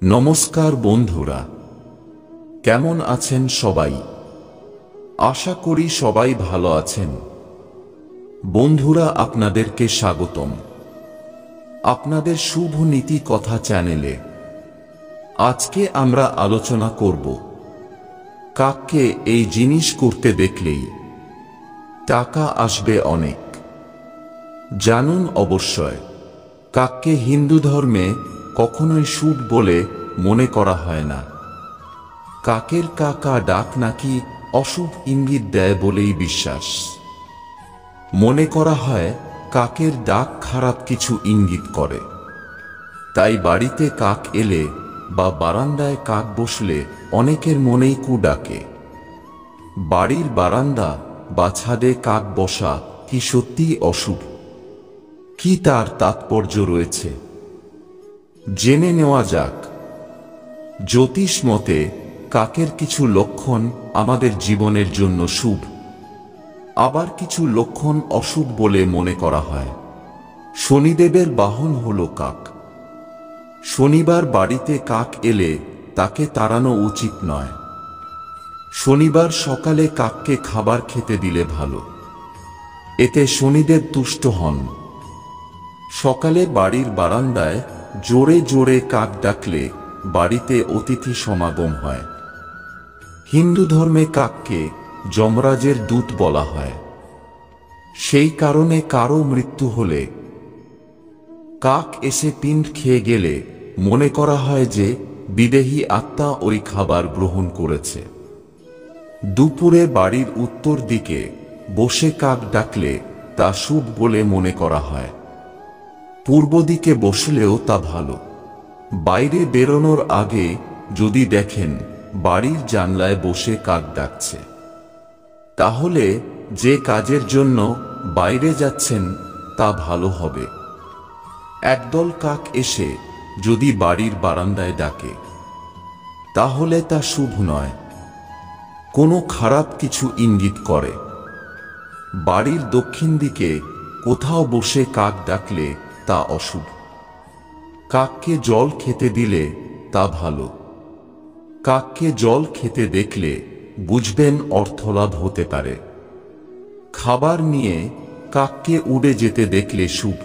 নমস্কার বন্ধুরা, কেমন আছেন সবাই? আশা করি সবাই ভালো আছেন। বন্ধুরা, আপনাদেরকে স্বাগতম আপনাদের শুভ নীতি কথা চ্যানেলে। আজকে আমরা আলোচনা করব কাককে এই জিনিস করতে দেখলেই টাকা আসবে অনেক। জানুন অবশ্যই, কাককে হিন্দু ধর্মে কখনোই শুভ বলে মনে করা হয় না। কাকের কা কা ডাক নাকি অশুভ ইঙ্গিত দেয় বলেই বিশ্বাস। মনে করা হয় কাকের ডাক খারাপ কিছু ইঙ্গিত করে। তাই বাড়িতে কাক এলে বা বারান্দায় কাক বসলে অনেকের মনেই কু ডাকে। বাড়ির বারান্দা বা ছাদে কাক বসা কি সত্যিই অশুভ? কি তার তাৎপর্য রয়েছে জেনে নেওয়া যাক। জ্যোতিষ মতে কাকের কিছু লক্ষণ আমাদের জীবনের জন্য শুভ, আবার কিছু লক্ষণ অশুভ বলে মনে করা হয়। শনিদেবের বাহন হল কাক। শনিবার বাড়িতে কাক এলে তাকে তাড়ানো উচিত নয়। শনিবার সকালে কাককে খাবার খেতে দিলে ভালো, এতে শনিদেব তুষ্ট হন। সকালে বাড়ির বারান্দায় জোরে জোরে কাক ডাকলে বাড়িতে অতিথি সমাগম হয়। হিন্দু ধর্মে কাককে যমরাজের দূত বলা হয়। সেই কারণে কারো মৃত্যু হলে কাক এসে পিণ্ড খেয়ে গেলে মনে করা হয় যে বিদেহী আত্মা ওই খাবার গ্রহণ করেছে। দুপুরে বাড়ির উত্তর দিকে বসে কাক ডাকলে তা শুভ বলে মনে করা হয়। পূর্ব দিকে বসলেও তা ভালো। বাইরে বেরোনোর আগে যদি দেখেন বাড়ির জানলায় বসে কাক ডাকছে, তাহলে যে কাজের জন্য বাইরে যাচ্ছেন তা ভালো হবে। একদল কাক এসে যদি বাড়ির বারান্দায় ডাকে, তাহলে তা শুভ নয়, কোনো খারাপ কিছু ইঙ্গিত করে। বাড়ির দক্ষিণ দিকে কোথাও বসে কাক ডাকলে তা অশুভ। কাককে জল খেতে দিলে তা ভালো। কাককে জল খেতে দেখলে বুঝবেন অর্থলাভ হতে পারে। খাবার নিয়ে কাককে উড়ে যেতে দেখলে শুভ।